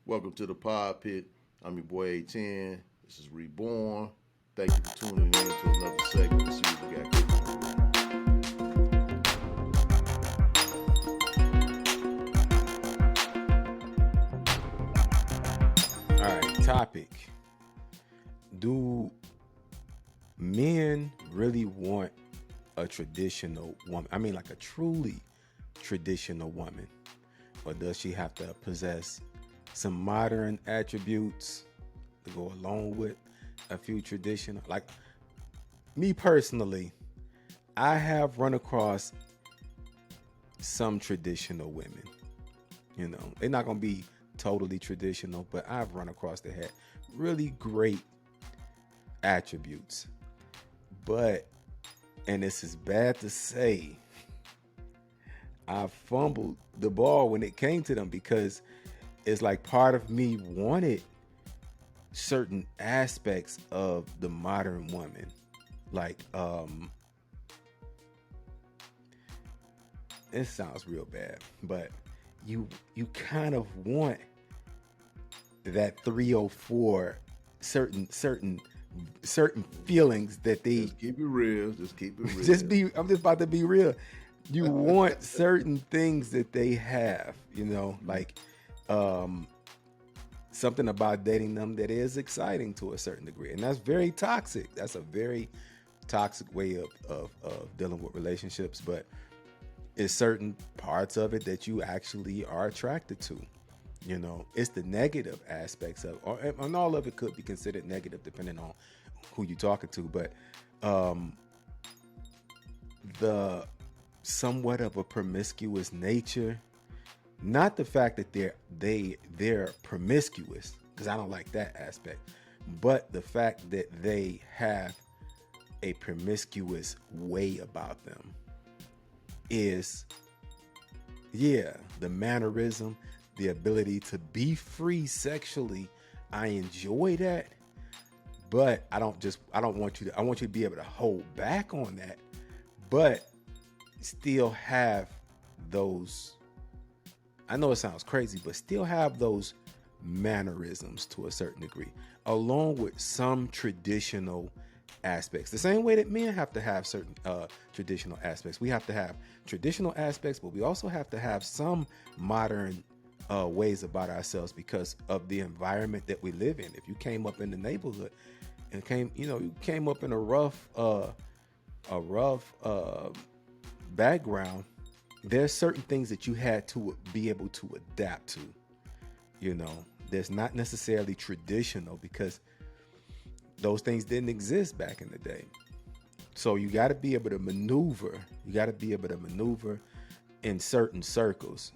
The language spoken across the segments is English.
Welcome to the Pod Pit. I'm your boy A10. This is Reborn. Thank you for tuning in to another segment. Let's see what we got going on. All right, topic. Do men really want a traditional woman? I mean, like a truly traditional woman? Or does she have to possess some modern attributes to go along with a few traditional? Like me personally, I have run across some traditional women. They're not going to be totally traditional, but I've run across that had really great attributes. But, and this is bad to say, I fumbled the ball when it came to them because it's like part of me wanted certain aspects of the modern woman. Like, it sounds real bad, but you kind of want that 304 certain feelings that they Just keep it real. Just keep it real. I'm just about to be real. You want certain things that they have, like something about dating them that is exciting to a certain degree. And that's very toxic. That's a very toxic way of dealing with relationships, but it's certain parts of it that you actually are attracted to. It's the negative aspects of, and all of it could be considered negative depending on who you're talking to, but the somewhat of a promiscuous nature, not the fact that they're promiscuous, because I don't like that aspect, but the fact that they have a promiscuous way about them is, yeah, the mannerism, the ability to be free sexually. I enjoy that, but I want I want you to be able to hold back on that, but still have those, I know it sounds crazy, but still have those mannerisms to a certain degree, along with some traditional aspects. The same way that men have to have certain traditional aspects. We have to have traditional aspects, but we also have to have some modern ways about ourselves because of the environment that we live in. If you came up in the neighborhood and you came up in a rough background, there's certain things that you had to be able to adapt to. There's not necessarily traditional because those things didn't exist back in the day. So you got to be able to maneuver. You got to be able to maneuver in certain circles.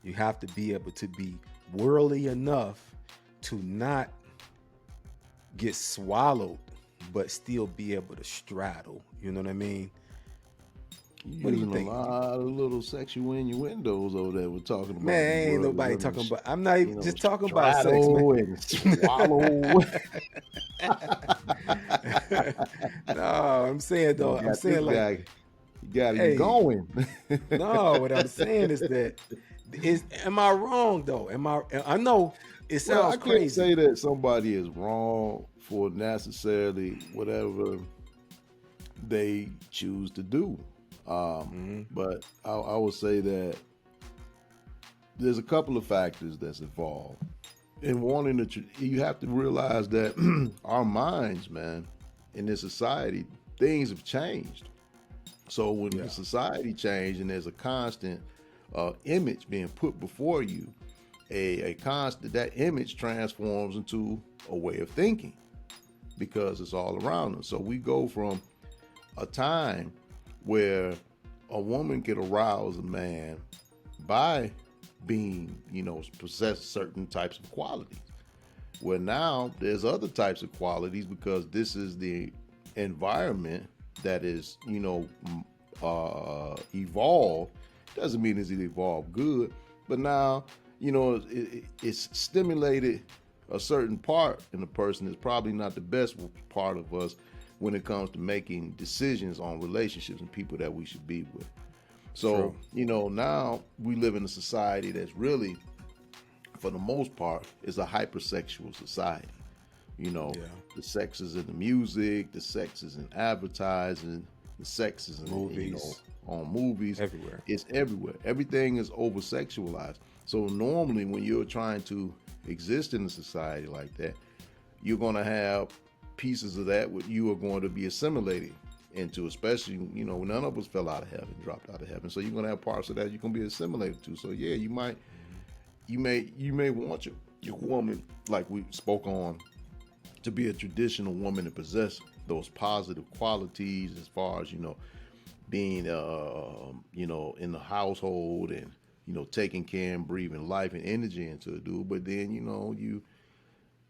You have to be able to be worldly enough to not get swallowed, but still be able to straddle. You know what I mean? What do you Using a think? lot of little sexual innuendos over there. We're talking about the Man, ain't world nobody women, talking about. I'm not even just talking about sex, man. straddle and swallow. No, I'm saying You though. I'm got this saying like, guy. You got him hey, going. no. What I'm saying is that am I wrong though? I know it Well, sounds I can't crazy. say that somebody is wrong for necessarily whatever they choose to do. Hmm. But I would say that there's a couple of factors that's involved. In wanting to, you have to realize that our minds, man, in this society, things have changed. So when the Yeah, society changed and there's a constant image being put before you, a constant that image transforms into a way of thinking because it's all around us. So we go from a time where a woman could arouse a man by being, possess certain types of qualities. Where now there's other types of qualities because this is the environment that is, evolved. Doesn't mean it's evolved good, but now, it's stimulated a certain part in the person that's probably not the best part of us when it comes to making decisions on relationships and people that we should be with. So, true. now we live in a society that's really for the most part, is a hypersexual society. You know, Yeah. the sex is in the music, the sex is in advertising, the sex is in Movies. on movies. Everywhere. It's everywhere. Everything is over sexualized. So normally when you're trying to exist in a society like that, you're gonna have pieces of that what you are going to be assimilating into, especially, you know, none of us fell out of heaven, dropped out of heaven. So you're gonna have parts of that you're gonna be assimilated to. So yeah, you may want your woman, like we spoke on, to be a traditional woman and possess those positive qualities as far as, you know, being you know, in the household and, you know, taking care and breathing life and energy into a dude. But then, you know, you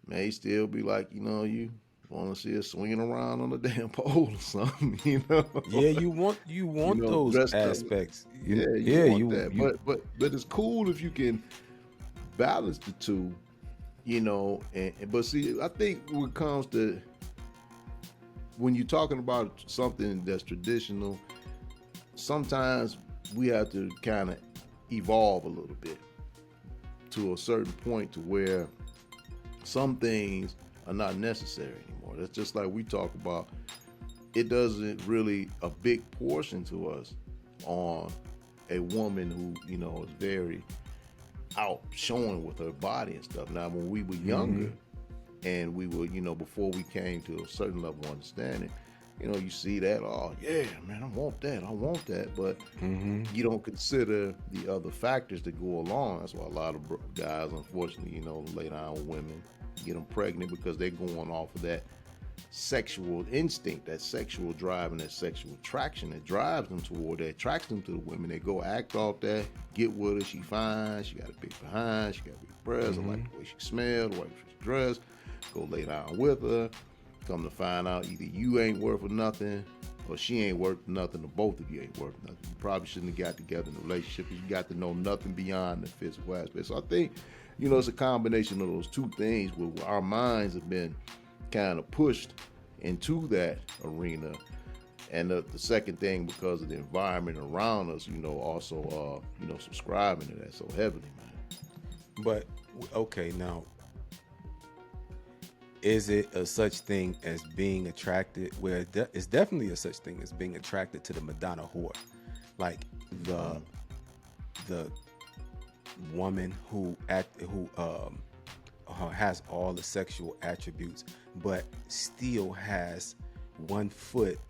may still be like, you know, you want to see her swinging around on a damn pole or something, you know. Yeah, you want You know, those dressed up. aspects. Yeah, you want that. But it's cool if you can balance the two, you know. And but see, I think when it comes to when you're talking about something that's traditional, sometimes we have to kind of evolve a little bit to a certain point to where some things are not necessary anymore. That's just like we talk about. It doesn't really a big portion to us on a woman who, you know, is very out showing with her body and stuff. Now, when we were younger and we were, you know, before we came to a certain level of understanding, you know, you see that, oh yeah, man, I want that, but you don't consider the other factors that go along. That's why a lot of guys, unfortunately, you know, lay down with women, get them pregnant because they're going off of that sexual instinct, that sexual drive, and that sexual attraction that drives them toward that, attracts them to the women. They go act off that, get with her, she fine, she got a big behind, she got a big breasts, I like the way she smells, the way she dressed, go lay down with her. Come to find out, either you ain't worth nothing or she ain't worth nothing, or both of you ain't worth nothing. You probably shouldn't have got together in a relationship because you got to know nothing beyond the physical aspect. So I think, you know, it's a combination of those two things where our minds have been kind of pushed into that arena. And the second thing, because of the environment around us, you know, also, you know, subscribing to that so heavily, man. But okay, now, is it a such thing as being attracted? Well, it's definitely a such thing as being attracted to the Madonna whore, like the woman who has all the sexual attributes, but still has one foot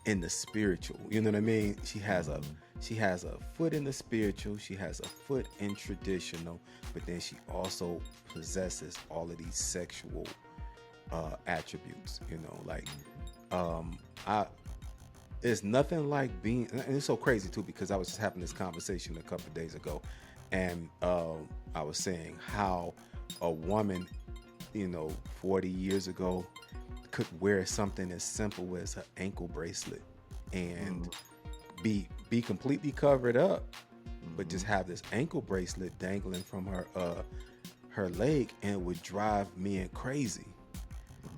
in the spiritual. You know what I mean? She has a foot in the spiritual, she has a foot in traditional, but then she also possesses all of these sexual attributes. You know, like it's nothing like being, and it's so crazy too, because I was just having this conversation a couple of days ago, and I was saying how a woman, you know, 40 years ago could wear something as simple as an ankle bracelet and be completely covered up, but just have this ankle bracelet dangling from her leg, and it would drive men crazy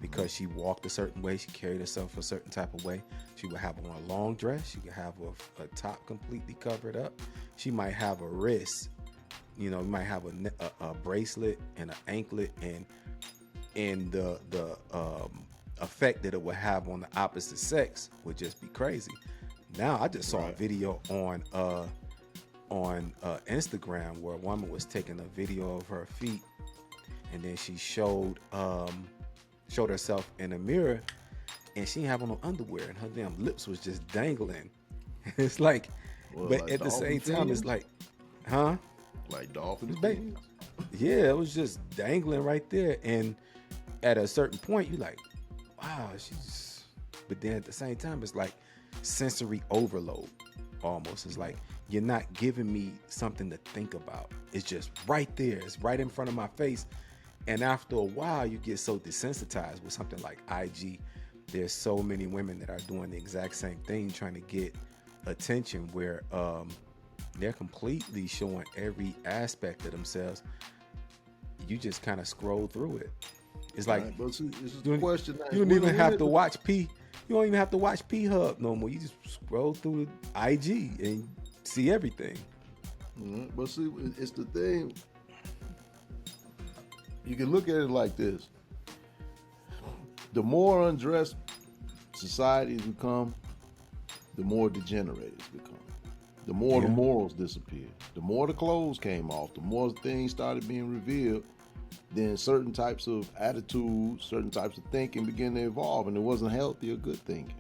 because she walked a certain way, she carried herself a certain type of way. She would have on a long dress, she could have a top completely covered up, she might have a wrist, you know, might have a bracelet and an anklet, and the effect that it would have on the opposite sex would just be crazy. Now I just saw a video on Instagram where a woman was taking a video of her feet, and then she showed herself in a mirror, and she didn't have on no underwear, and her damn lips was just dangling. It's like, Well, but like at the same time, it's like, huh? Like dolphins. Yeah, it was just dangling right there, and at a certain point, you're like, wow, she's. But then at the same time, it's like sensory overload. Almost, it's like you're not giving me something to think about. It's just right there. It's right in front of my face. And after a while, you get so desensitized with something like IG. There's so many women that are doing the exact same thing, trying to get attention, where they're completely showing every aspect of themselves. You just kind of scroll through it. It's like, right, but see, this is the question. You don't even have to watch P. You don't even have to watch P Hub no more. You just scroll through the IG and see everything. But see, it's the thing. you can look at it like this: the more undressed societies become, the more degenerate it's become. The more the morals disappeared, the more the clothes came off, the more things started being revealed. Then certain types of attitudes, certain types of thinking begin to evolve, and it wasn't healthy or good thinking.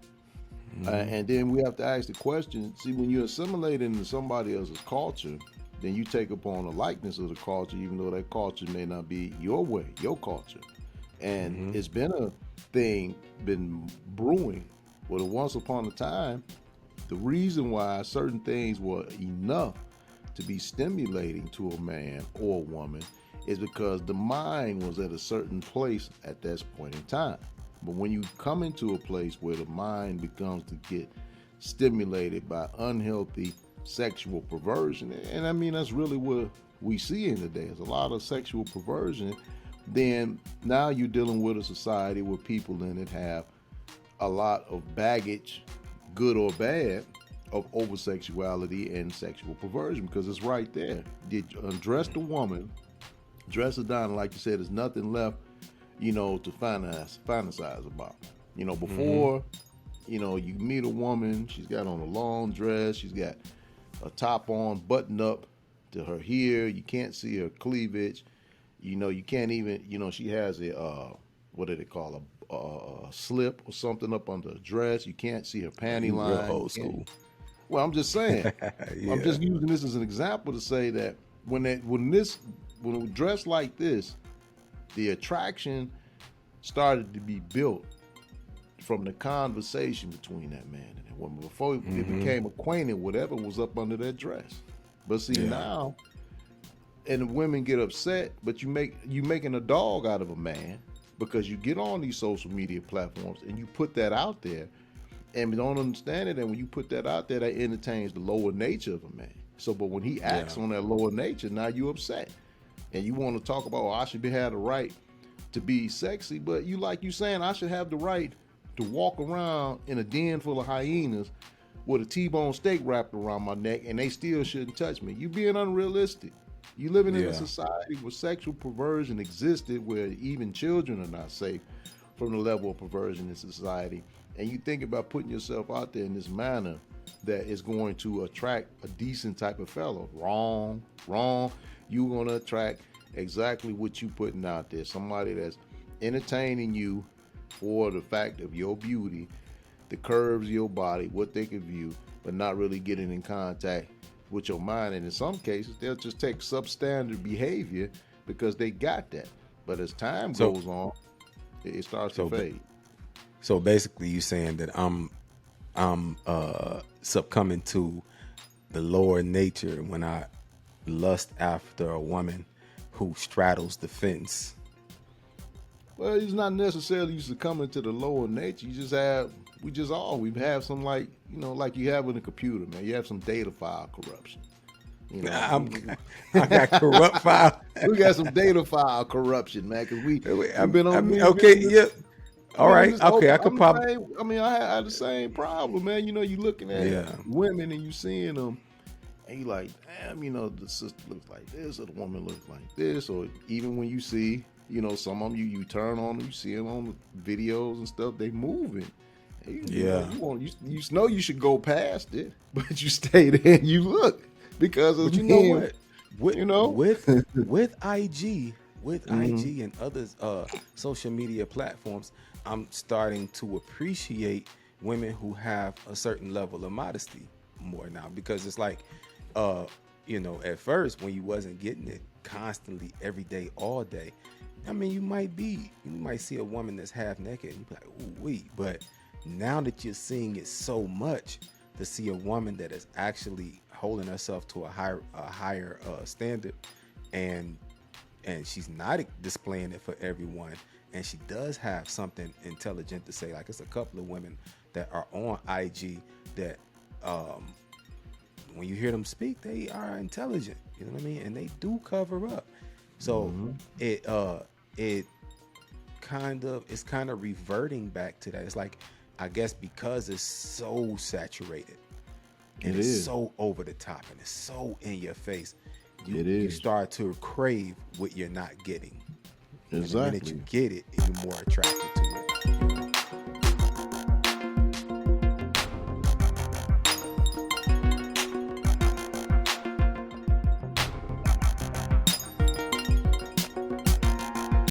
And then we have to ask the question: see, when you assimilate into somebody else's culture, then you take upon a likeness of the culture, even though that culture may not be your way, your culture. And it's been a thing, been brewing. Well, once upon a time, the reason why certain things were enough to be stimulating to a man or a woman is because the mind was at a certain place at this point in time. But when you come into a place where the mind becomes to get stimulated by unhealthy sexual perversion, and I mean that's really what we see in today. There's a lot of sexual perversion. Then now you're dealing with a society where people in it have a lot of baggage, good or bad, of over-sexuality and sexual perversion, because it's right there. Did you undress the woman, dress her down, like you said, there's nothing left, to fantasize about. Before, you meet a woman, she's got on a long dress, she's got a top on, button up to her here, you can't see her cleavage, you can't even, she has a, what do they call a slip or something up under the dress, you can't see her panty line. Real old school. Well, I'm just saying. Yeah. I'm just using this as an example to say that when it dressed like this, the attraction started to be built from the conversation between that man and that woman before it became acquainted whatever was up under that dress. But see now, and the women get upset, but you making a dog out of a man because you get on these social media platforms and you put that out there. And we don't understand it, and when you put that out there, that entertains the lower nature of a man. So, but when he acts on that lower nature, now you upset, and you want to talk about, I should have the right to be sexy, but you saying I should have the right to walk around in a den full of hyenas with a T-bone steak wrapped around my neck, and they still shouldn't touch me. You being unrealistic. You living in a society where sexual perversion existed, where even children are not safe from the level of perversion in society. And you think about putting yourself out there in this manner that is going to attract a decent type of fellow. Wrong. You're going to attract exactly what you putting out there. Somebody that's entertaining you for the fact of your beauty, the curves of your body, what they can view, but not really getting in contact with your mind. And in some cases, they'll just take substandard behavior because they got that. But as time goes on, it starts to fade. So basically, you saying that I'm succumbing to the lower nature when I lust after a woman who straddles the fence. Well, it's not necessarily you succumbing to the lower nature. We have some like you have in a computer, man. You have some data file corruption. I got corrupt file. We got some data file corruption, man. Because we've been on. All right. Okay. I could probably. I had the same problem, man. You looking at women and you seeing them, and you like, damn, the sister looks like this, or the woman looks like this, or even when you see, some of them, you turn on them, you see them on the videos and stuff, they moving. You know you should go past it, but you stay there and you look because of with IG. With IG and others social media platforms, I'm starting to appreciate women who have a certain level of modesty more now, because it's like, at first when you wasn't getting it constantly every day, all day, you might see a woman that's half naked and you be like, ooh wee. But now that you're seeing it so much, to see a woman that is actually holding herself to a higher standard, and she's not displaying it for everyone, and she does have something intelligent to say. Like, it's a couple of women that are on IG that when you hear them speak, they are intelligent, you know what I mean, and they do cover up. So it's kind of reverting back to that. It's like, I guess because it's so saturated and it's so over the top and it's so in your face, you start to crave what you're not getting. And the minute Exactly. you get it, you're more attracted to